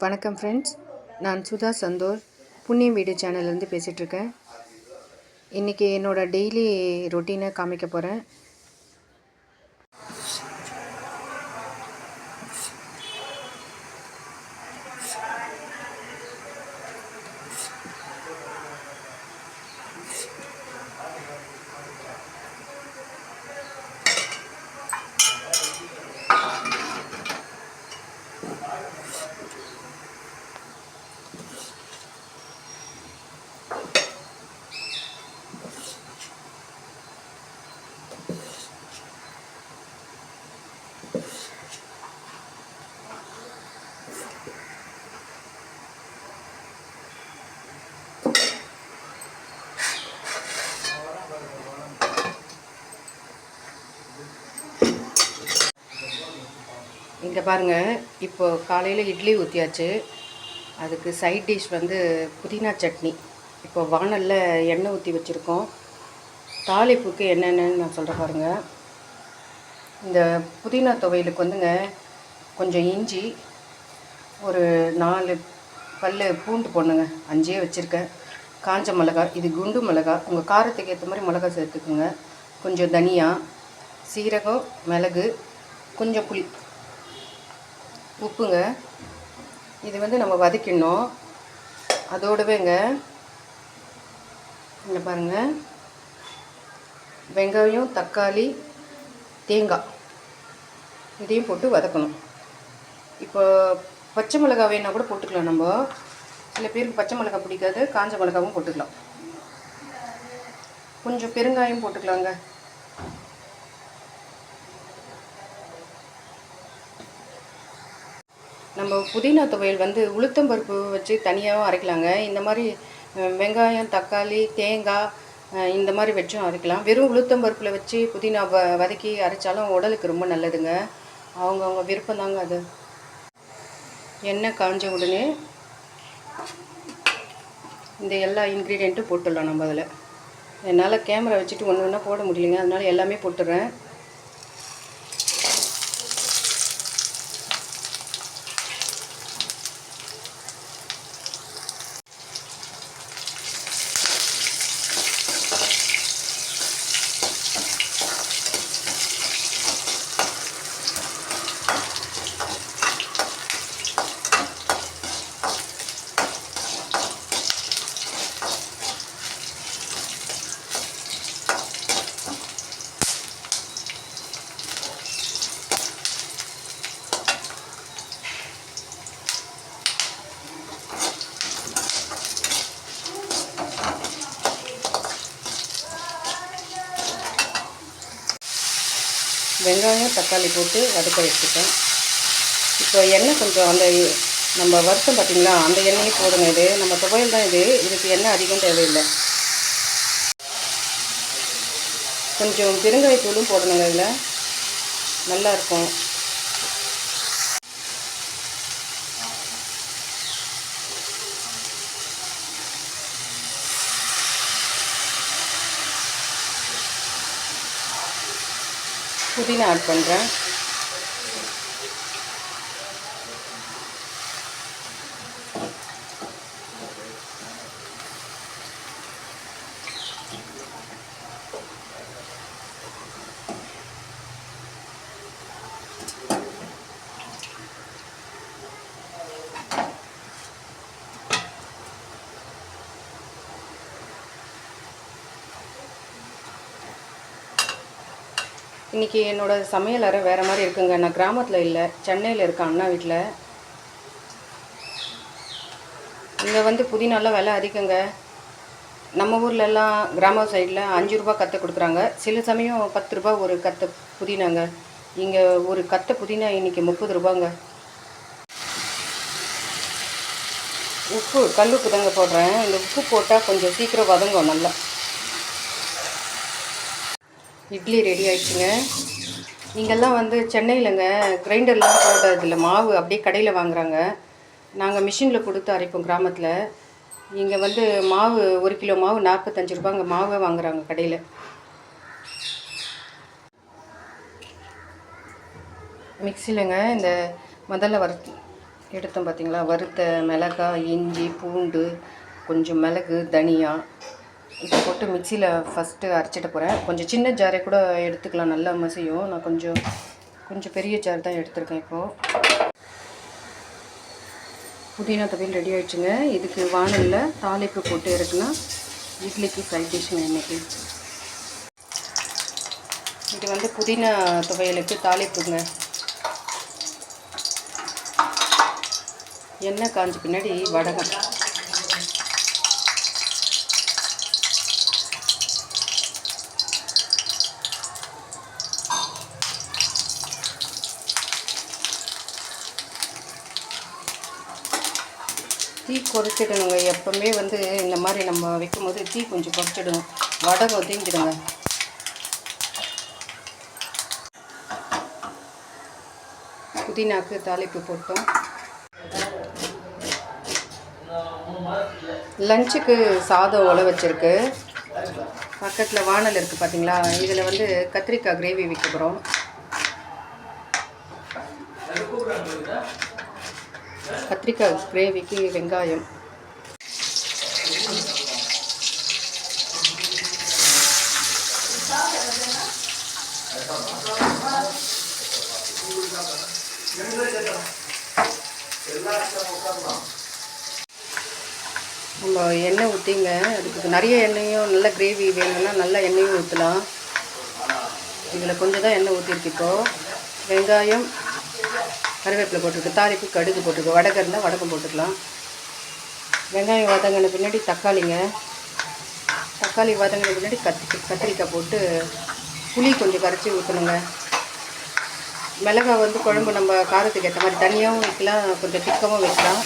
வணக்கம் ஃப்ரெண்ட்ஸ், நான் சுதா சந்தோர் புண்ணியம் வீடு சேனல்லேருந்து பேசிகிட்ருக்கேன். இன்றைக்கி என்னோடய டெய்லி ரொட்டீனை காமிக்க போகிறேன். இங்கே பாருங்கள், இப்போ காலையில் இட்லி ஊற்றியாச்சு. அதுக்கு சைட் டிஷ் வந்து புதினா சட்னி. இப்போ வானலில் எண்ணெய் ஊற்றி வச்சுருக்கோம். தாளிப்புக்கு என்னென்னு நான் சொல்கிறேன் பாருங்கள். இந்த புதினா துவையலுக்கு வந்துங்க கொஞ்சம் இஞ்சி, ஒரு 4 பல் பூண்டு போடணுங்க, 5 வச்சுருக்கேன். காஞ்ச மிளகா, இது குண்டு மிளகா, உங்கள் காரத்துக்கு ஏற்ற மாதிரி மிளகா சேர்த்துக்குங்க. கொஞ்சம் தனியா, சீரகம், மிளகு, கொஞ்சம் புளி, உப்புங்க. இது வந்து நம்ம வதக்கிடணும். அதோடவேங்க இங்கே பாருங்கள், வெங்காயம், தக்காளி, தேங்காய் இதையும் போட்டு வதக்கணும். இப்போ பச்சை மிளகா வேணா கூட போட்டுக்கலாம். நம்ம சில பேருக்கு பச்சை மிளகா பிடிக்காது, காஞ்ச மிளகாவும் போட்டுக்கலாம். கொஞ்சம் பெருங்காயம் போட்டுக்கலாங்க. நம்ம புதினா துவையல் வந்து உளுத்தம்பருப்பு வச்சு தனியாகவும் அரைக்கலாங்க. இந்த மாதிரி வெங்காயம், தக்காளி, தேங்காய் இந்த மாதிரி வச்சும் அரைக்கலாம். வெறும் உளுத்தம்பருப்பில் வச்சு புதினா வதக்கி அரைச்சாலும் உடலுக்கு ரொம்ப நல்லதுங்க. அவங்கவுங்க விருப்பம் தாங்க அது. எண்ணெய் காஞ்ச உடனே இந்த எல்லா இன்க்ரீடியண்ட்டும் போட்டுடலாம் நம்ம அதில். என்னால் கேமரா வச்சுட்டு ஒன்று ஒன்றா போட முடியலைங்க, அதனால் எல்லாமே போட்டுடுறேன். வெங்காயம், தக்காளி போட்டு வதக்க வச்சுட்டேன். இப்போ எண்ணெய் கொஞ்சம் அந்த நம்ம வறுத்தம் பார்த்திங்களா, அந்த எண்ணெயும் போடுங்க. இது நம்ம துவையல் தான், இதுக்கு எண்ணெய் அதிகம் தேவையில்லை. கொஞ்சம் பெருங்காயத்தூளும் போடணுங்க, இதில் நல்லாயிருக்கும். புதினா ஆட் பண்ணுறேன். இன்றைக்கி என்னோடய சமையல் அறை வேறு மாதிரி இருக்குங்க. நான் கிராமத்தில் இல்லை, சென்னையில் இருக்கேன், அண்ணா வீட்டில். இங்கே வந்து புதினாலாம் விலை அதிகங்க. நம்ம ஊர்லெலாம் கிராம சைடில் 5 ரூபா கற்றை கொடுக்குறாங்க. சில சமயம் 10 ரூபா ஒரு கற்றை புதினாங்க. இங்கே ஒரு கற்றை புதினா இன்றைக்கி 30 ரூபாங்க. உப்பு, கல் உப்பு தாங்க போடுறேன். இந்த உப்பு போட்டால் கொஞ்சம் சீக்கிரம் வதங்கும் நல்லா. இட்லி ரெடி ஆகிடுச்சுங்க. இங்கெல்லாம் வந்து சென்னையிலங்க கிரைண்டர்லாம் போடுறதில்ல, மாவு அப்படியே கடையில் வாங்குகிறாங்க. நாங்கள் மிஷினில் கொடுத்து அரைப்போம் கிராமத்தில். இங்கே வந்து மாவு 1 கிலோ மாவு 45 ரூபாங்க மாவே வாங்குகிறாங்க கடையில். மிக்சிலங்க இந்த முதல்ல எடுத்தோம் பார்த்தீங்களா, வறுத்த மிளகாய், இஞ்சி, பூண்டு, கொஞ்சம் மிளகு, தனியா இப்போ போட்டு மிக்சியில் ஃபஸ்ட்டு அரைச்சிட்டு போகிறேன். கொஞ்சம் சின்ன ஜாரை கூட எடுத்துக்கலாம், நல்லா மசியும். நான் கொஞ்சம் பெரிய ஜார் தான் எடுத்திருக்கேன். இப்போது புதினா துவையல் ரெடி ஆகிடுச்சுங்க. இதுக்கு வானலில் தாளிப்பு போட்டு இருக்குன்னா இட்லிக்கு சைட் டிஷ்ஷுங்க இன்றைக்கி. இது வந்து புதினா துவையலுக்கு தாளிப்புங்க. எண்ணெய் காஞ்ச பின்னாடி வடகம், தீ குறைச்சிடணுங்க. எப்போவுமே வந்து இந்த மாதிரி நம்ம வைக்கும்போது தீ கொஞ்சம் குறைச்சிடணும். வடகம் தீஞ்சிடுங்க. புதினாக்கு தாளிப்பு போட்டோம். லஞ்சுக்கு சாதம் உல வச்சுருக்கு. பக்கத்தில் வானல் இருக்குது பார்த்தீங்களா. இதில் வந்து கத்திரிக்காய் கிரேவி வைக்க போகிறோம். கத்திரிக்காய் கிரேவிக்கு வெங்காயம், நம்ம எண்ணெய் ஊற்றிங்க. அதுக்கு நிறைய எண்ணெயும், நல்ல கிரேவி வேணும்னா நல்ல எண்ணெயும் ஊற்றலாம். இதில் கொஞ்சம் தான் எண்ணெய் ஊற்றிருக்கு. இப்போது வெங்காயம், கருவேப்பிலை போட்டுருக்கு, தாளிப்பு கடுகு போட்டுருக்கு, வடகம் இருந்தால் வடகம் போட்டுக்கலாம். வெங்காயம் வதங்கின பின்னாடி தக்காளி வதங்கின பின்னாடி கத்திரிக்காய் போட்டு புளி கொஞ்சம் கரைச்சி ஊற்றணுங்க. மிளகாய் வந்து குழம்பு நம்ம காரத்துக்கு ஏற்ற மாதிரி தனியாகவும் வைக்கலாம், கொஞ்சம் திக்கமாக வைக்கலாம்.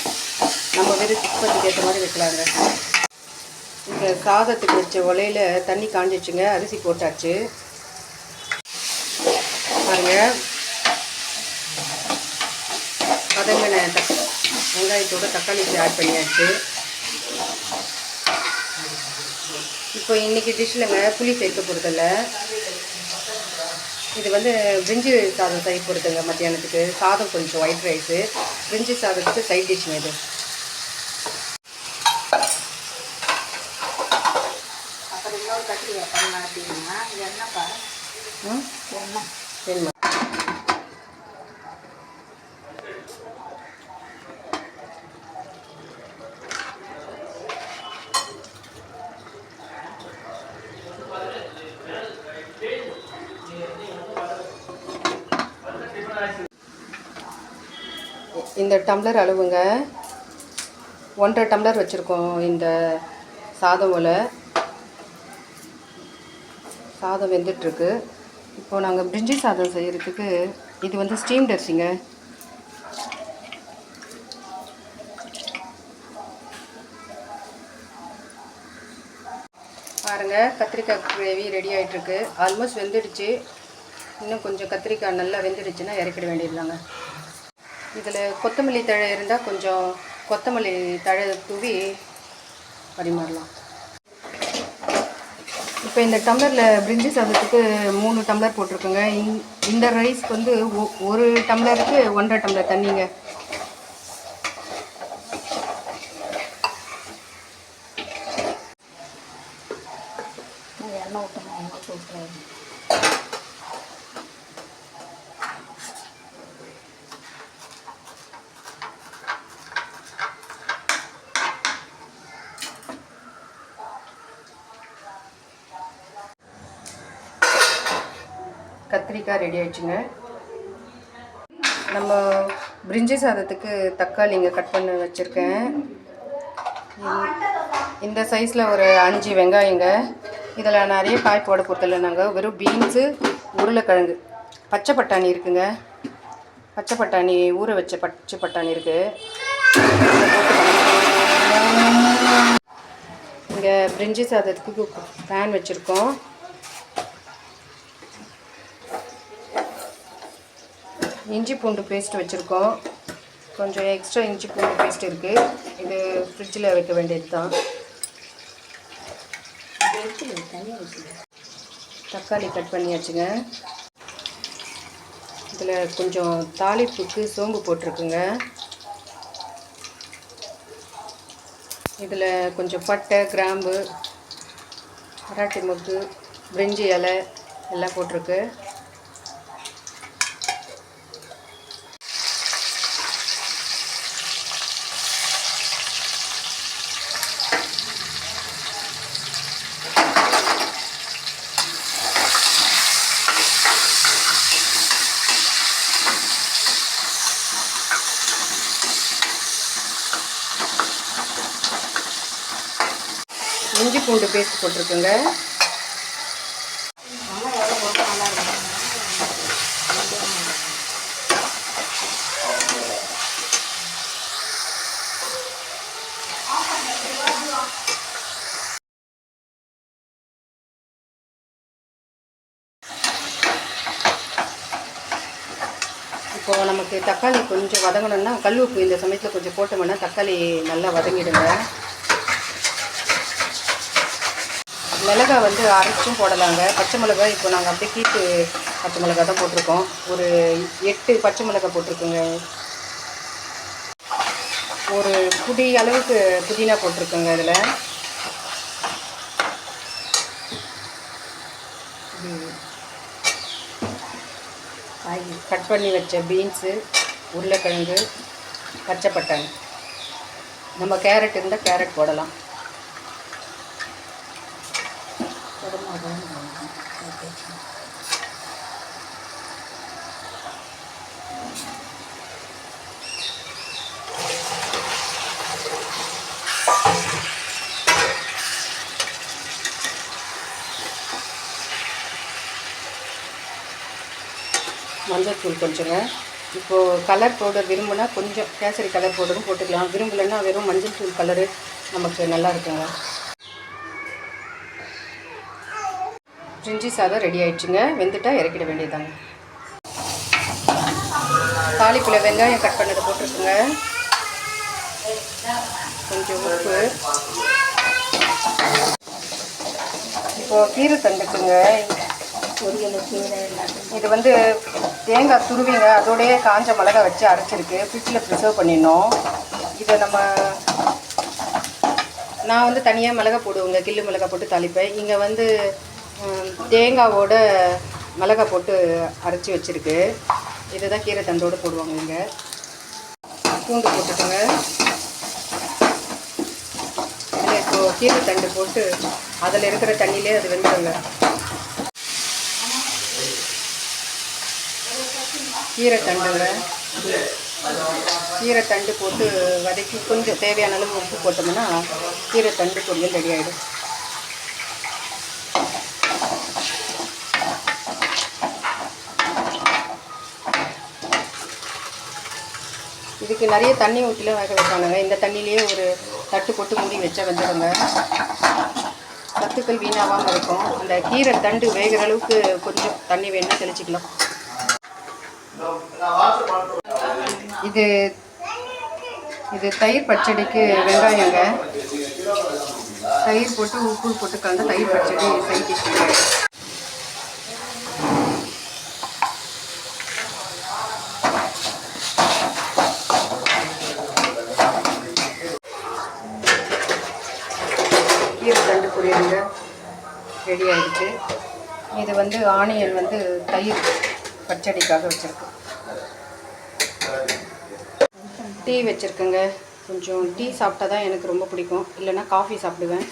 நம்ம வெறும் திப்பத்துக்கு ஏற்ற மாதிரி வைக்கலாங்க. இந்த சாதத்துக்கு வச்ச உலையில் தண்ணி காஞ்சிச்சுங்க. அரிசி போட்டாச்சு பாருங்கள். வதங்கின வெங்காயத்தோட தக்காளி ஆட் பண்ணியாச்சு. இப்போ இன்றைக்கி டிஷ்ஷில்ங்க புளி சேர்க்க போகிறதில்ல. இது வந்து பிரிஞ்சி சாதம் செய்ய போகிறதுங்க. மத்தியானத்துக்கு சாதம் கொஞ்சம் ஒயிட் ரைஸு, பிரிஞ்சி சாதத்துக்கு சைட் டிஷ்ஷுங்க இது. அப்புறம் இன்னொரு கத்திரிக்காய் பண்ணலாம் அப்படின்னா என்னப்பா வேணுமா? இந்த டம்ளர் அளவுங்க, 1.5 டம்ளர் வச்சுருக்கோம். இந்த சாதம் ஒலை சாதம் வெந்துட்டுருக்கு. இப்போது நாங்கள் பிரிஞ்சி சாதம் செய்கிறதுக்கு இது வந்து ஸ்டீம்டு அரிசிங்க. பாருங்கள், கத்திரிக்காய் கிரேவி ரெடி ஆகிட்டுருக்கு. ஆல்மோஸ்ட் வெந்துடுச்சு. இன்னும் கொஞ்சம் கத்திரிக்காய் நல்லா வெந்துடுச்சுன்னா இறக்கிட வேண்டியதுதாங்க. இதில் கொத்தமல்லி தழை இருந்தால் கொஞ்சம் கொத்தமல்லி தழை தூவி பரிமாறலாம். இப்போ இந்த டம்ளரில் பிரிஞ்சி சாதத்துக்கு 3 டம்ளர் போட்டிருக்குங்க. இந்த ரைஸ்க்கு வந்து 1 டம்ளருக்கு 1.5 டம்ளர் தண்ணிங்க. எண்ணெய் ஊற்றணும். கத்திரிக்காய் ரெடி ஆயிடுச்சுங்க. நம்ம பிரிஞ்சி சாதத்துக்கு தக்காளிங்க கட் பண்ணி வச்சுருக்கேன். இந்த சைஸில் ஒரு 5 வெங்காயங்க. இதில் நிறைய காய் போட போகிறதில்ல. நாங்கள் வெறும் பீன்ஸு, உருளைக்கிழங்கு, பச்சை பட்டாணி இருக்குங்க. பச்சை பட்டாணி ஊற வச்ச பச்சை பட்டாணி இருக்குது. இங்கே பிரிஞ்சி சாதத்துக்கு பேன் வச்சுருக்கோம். இஞ்சி பூண்டு பேஸ்ட் வச்சுருக்கோம். கொஞ்சம் எக்ஸ்ட்ரா இஞ்சி பூண்டு பேஸ்ட் இருக்குது. இது ஃப்ரிட்ஜில் வைக்க வேண்டியது தான். தக்காளி கட் பண்ணியாச்சுங்க. இதில் கொஞ்சம் தாளிப்புக்கு சோம்பு போட்டிருக்குங்க. இதில் கொஞ்சம் பட்டை, கிராம்பு, மராட்டி மொக்கு, பிரிஞ்சி இலை எல்லாம் போட்டிருக்கு. இஞ்சி பூண்டு பேஸ்ட் போட்டிருக்குங்க. இப்போது நமக்கு தக்காளி கொஞ்சம் வதங்கணுன்னா கல் உப்பு இந்த சமயத்தில் கொஞ்சம் போட்டோம்னா தக்காளி நல்லா வதங்கிடுங்க. மிளகாய் வந்து அரைச்சும் போடலாங்க. பச்சை மிளகாய் இப்போ நாங்கள் அப்படியே கீட்டு பச்சை மிளகாய் தான் போட்டிருக்கோம். ஒரு 8 பச்சை மிளகாய் போட்டிருக்குங்க. ஒரு புடி அளவுக்கு புதினா போட்டிருக்குங்க. அதில் கட் பண்ணி வச்ச பீன்ஸு, உருளைக்கிழங்கு, பச்சை பட்டாணி. நம்ம கேரட் இருந்தால் கேரட் போடலாம். மஞ்சள் தூள் கொஞ்சங்க. இப்போது கலர் பவுடர் விரும்புனா கொஞ்சம் கேசரி கலர் பவுடரும் போட்டுக்கலாம். விரும்பலைன்னா வெறும் மஞ்சள் தூள் கலரு நமக்கு நல்லா இருக்குங்க. பிரிஞ்சி சாதம் ரெடி ஆயிடுச்சுங்க. வெந்துட்டா இறக்கிட வேண்டியதாங்க. தாளிப்பில் வெங்காயம் கட் பண்ணதை போட்டிருக்குங்க. கொஞ்சம் உப்பு. இப்போது கீரை தண்டுக்குங்க. இது வந்து தேங்காய் துருவிங்க, அதோடைய காஞ்ச மிளகாய் வச்சு அரைச்சிருக்கு. ஃப்ரிட்ஜில் ப்ரிசர்வ் பண்ணிடணும். இதை நான் வந்து தனியாக மிளகாய் போடுவேங்க. கில்லு மிளகாய் போட்டு தாளிப்பேன். இங்கே வந்து தேங்காவோட மிளகாய் போட்டு அரைச்சி வச்சுருக்கு. இதை தான் கீரை தண்டோடு போடுவாங்க. இங்கே பூண்டு போட்டுக்கோங்க. இல்லை இப்போது கீரை தண்டு போட்டு அதில் இருக்கிற தண்ணியிலே அது வெந்துடுங்க. கீரை தண்டுங்க. கீரை தண்டு போட்டு வதக்கி கொஞ்சம் தேவையான அளவு உப்பு போட்டோம்னா கீரை தண்டு பொரியல் ரெடி ஆகிடும். இதுக்கு நிறைய தண்ணி ஊற்றிலாம் வேக வைப்பானுங்க. இந்த தண்ணியிலேயே ஒரு தட்டு போட்டு மூடி வச்சா வந்துடுங்க. சத்துக்கள் வீணாகாமல் இருக்கும். அந்த கீரை தண்டு வேகிற அளவுக்கு கொஞ்சம் தண்ணி வேணும்னா தெளிச்சிக்கலாம். இது தயிர் பச்சடிக்கு வெங்காயங்க. தயிர் போட்டு உப்பு போட்டு கலந்து தயிர் பச்சடி சைட் டிஷ்ஷுங்க. கீரை தண்டு பொரியலுங்க ரெடி ஆகிடுச்சு. இது வந்து ஆனியன் வந்து தயிர் பச்சடிக்காக வச்சுருக்கு. டீ வச்சுருக்கேங்க. கொஞ்சம் டீ சாப்பிட்டா தான் எனக்கு ரொம்ப பிடிக்கும். இல்லைன்னா காஃபி சாப்பிடுவேன்.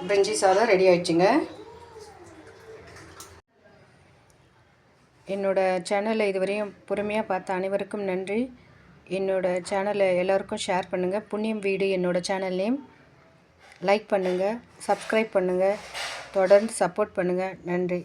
பிரிஞ்சி சாதம் ரெடி ஆயிடுச்சுங்க. என்னோடய சேனலை இதுவரையும் பொறுமையாக பார்த்த அனைவருக்கும் நன்றி. என்னோடய சேனலை எல்லோருக்கும் ஷேர் பண்ணுங்கள். புண்ணியம் வீடு என்னோடய சேனல் நேம். லைக் பண்ணுங்கள், சப்ஸ்கிரைப் பண்ணுங்கள், தொடர்ந்து சப்போர்ட் பண்ணுங்கள். நன்றி.